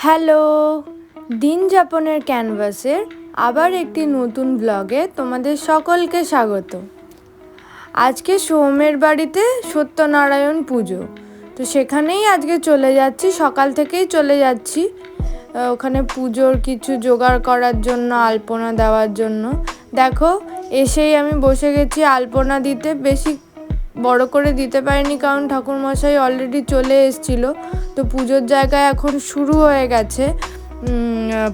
Hello, দিন যাপনের ক্যানভাসের আবার একটি নতুন ব্লগে তোমাদের সকলকে স্বাগত। আজকে সৌমের বাড়িতে সত্যনারায়ণ পুজো, তো সেখানেই আজকে চলে যাচ্ছি, সকাল থেকেই চলে যাচ্ছি ওখানে পুজোর কিছু জোগাড় করার জন্য, আলপনা দেওয়ার জন্য। দেখো, এসেই আমি বসে গেছি আলপনা দিতে। বেশি বড় করে দিতে পারিনি কারণ ঠাকুরমশাই অলরেডি চলে এসেছিলো। তো পুজোর জায়গায় এখন শুরু হয়ে গেছে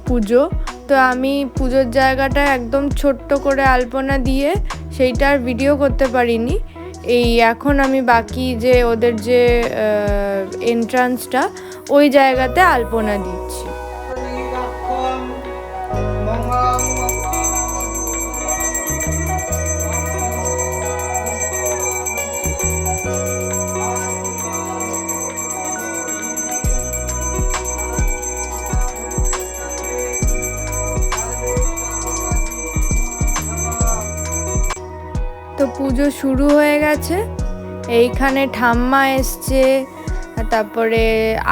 পুজো। তো আমি পুজোর জায়গাটা একদম ছোট্ট করে আলপনা দিয়ে সেইটার ভিডিও করতে পারিনি। এই এখন আমি বাকি যে ওদের যে এন্ট্রান্সটা, ওই জায়গাতে আলপনা দিচ্ছি। তো পুজো শুরু হয়ে গেছে। এইখানে ঠাম্মা এসছে, তারপরে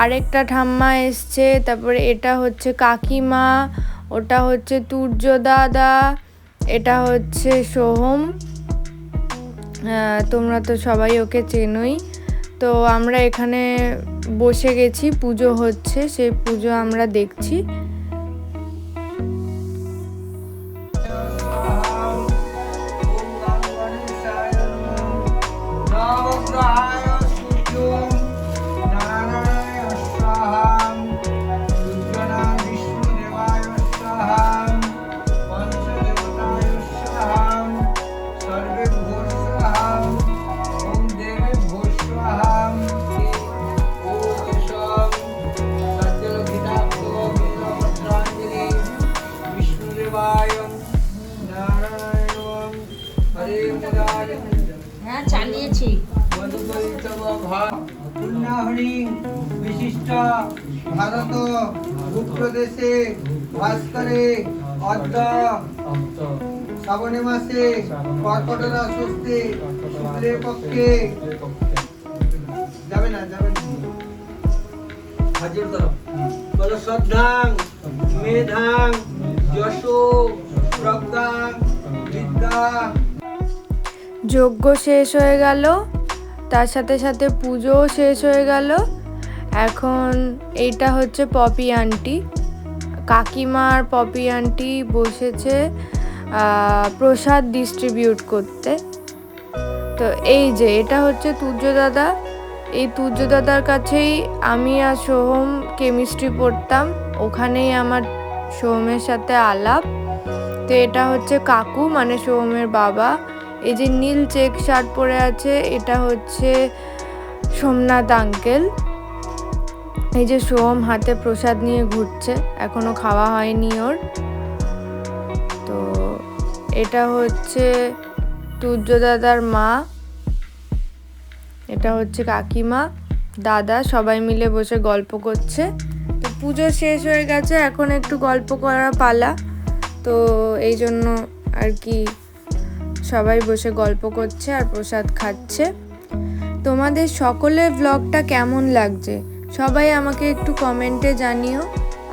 আরেকটা ঠাম্মা এসছে, তারপরে এটা হচ্ছে কাকিমা, ওটা হচ্ছে তুর্য দাদা, এটা হচ্ছে সোহম। তোমরা তো সবাই ওকে চেনোই। তো আমরা এখানে বসে গেছি, পুজো হচ্ছে, সেই পুজো আমরা দেখছি। विशिष्ट भारत भूप्रदेशे भास्करे अद्य श्रावणे मासे कर्कटरा षष्ठी शुक्ले पक्षे जाबे ना हाजिर करो बोलो श्रद्धां मेधां यशो प्रज्ञां विद्या। যজ্ঞ শেষ হয়ে গেল, তার সাথে সাথে পুজোও শেষ হয়ে গেল। এখন এইটা হচ্ছে পপি আন্টি, কাকিমা আর পপি আন্টি বসেছে প্রসাদ ডিস্ট্রিবিউট করতে। তো এই যে এটা হচ্ছে তুর্য দাদা। এই তুর্য দাদার কাছেই আমি আর সোহম কেমিস্ট্রি পড়তাম, ওখানেই আমার সোহমের সাথে আলাপ। তো এটা হচ্ছে কাকু, মানে সোহমের বাবা। এই যে নীল চেক শার্ট পরে আছে, এটা হচ্ছে সোমনাথ আঙ্কেল। এই যে সোহম হাতে প্রসাদ নিয়ে ঘুরছে, এখনো খাওয়া হয়নি ওর। তো এটা হচ্ছে তুর্য দাদার মা, এটা হচ্ছে কাকিমা, দাদা, সবাই মিলে বসে গল্প করছে। তো পুজো শেষ হয়ে গেছে, এখন একটু গল্প করার পালা। তো এই জন্য আর কি সবাই বসে গল্প করছে আর প্রসাদ খাচ্ছে। তোমাদের সকলের ব্লগটা কেমন লাগছে সবাই আমাকে একটু কমেন্টে জানিও,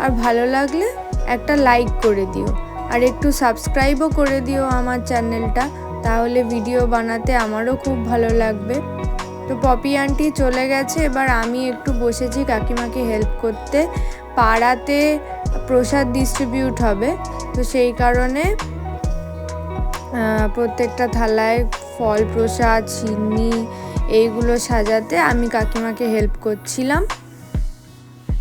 আর ভালো লাগলে একটা লাইক করে দিও, আর একটু সাবস্ক্রাইবও করে দিও আমার চ্যানেলটা, তাহলে ভিডিও বানাতে আমারও খুব ভালো লাগবে। তো পপি আন্টি চলে গেছে, এবার আমি একটু বসেছি কাকিমাকে হেল্প করতে। পাড়াতে প্রসাদ ডিস্ট্রিবিউট হবে, তো সেই কারণে প্রত্যেকটা থালায় ফল প্রসাদ, চিনি, এইগুলো সাজাতে আমি কাকিমাকে হেল্প করছিলাম।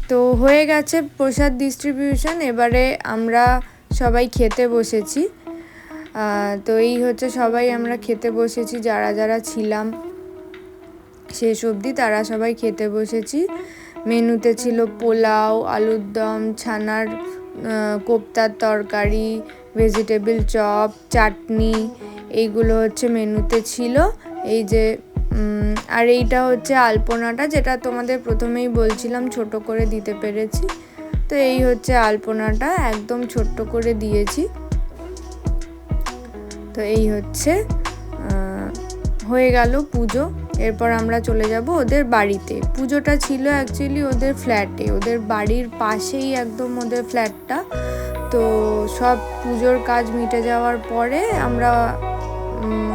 তো হয়ে গেছে প্রসাদ ডিস্ট্রিবিউশন, এবারে আমরা সবাই খেতে বসেছি। তো এই হচ্ছে সবাই আমরা খেতে বসেছি, যারা যারা ছিলাম শেষ অবধি তারা সবাই খেতে বসেছি। মেনুতে ছিল পোলাও, আলুর দম, ছানার কোপ্তার তরকারি, ভেজিটেবল চপ, চাটনি, এইগুলো হচ্ছে মেনুতে ছিল। এই যে আর এইটা হচ্ছে আলপনাটা, যেটা তোমাদের প্রথমেই বলছিলাম ছোট করে দিতে পেরেছি। তো এই হচ্ছে আলপনাটা, একদম ছোট্ট করে দিয়েছি। তো এই হচ্ছে হয়ে গেল পুজো। এরপর আমরা চলে যাব ওদের বাড়িতে। পুজোটা ছিল অ্যাকচুয়ালি ওদের ফ্ল্যাটে, ওদের বাড়ির পাশেই একদম ওদের ফ্ল্যাটটা। তো সব পুজোর কাজ মিটে যাওয়ার পরে আমরা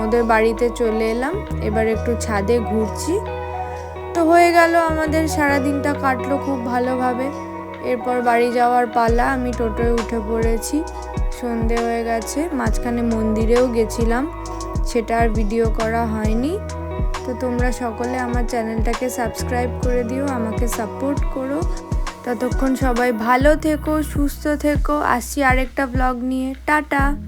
ওদের বাড়িতে চলে এলাম। এবার একটু ছাদে ঘুরছি। তো হয়ে গেল, আমাদের সারাদিনটা কাটলো খুব ভালোভাবে। এরপর বাড়ি যাওয়ার পালা, আমি টোটোয় উঠে পড়েছি। সন্ধে হয়ে গেছে, মাঝখানে মন্দিরেও গেছিলাম, সেটা আর ভিডিও করা হয়নি। তো তোমরা সকলে আমার চ্যানেলটাকে সাবস্ক্রাইব করে দিও, আমাকে সাপোর্ট করো। ততক্ষণ সবাই ভালো থেকো, সুস্থ থেকো। আসছি আরেকটা ব্লগ নিয়ে। টাটা।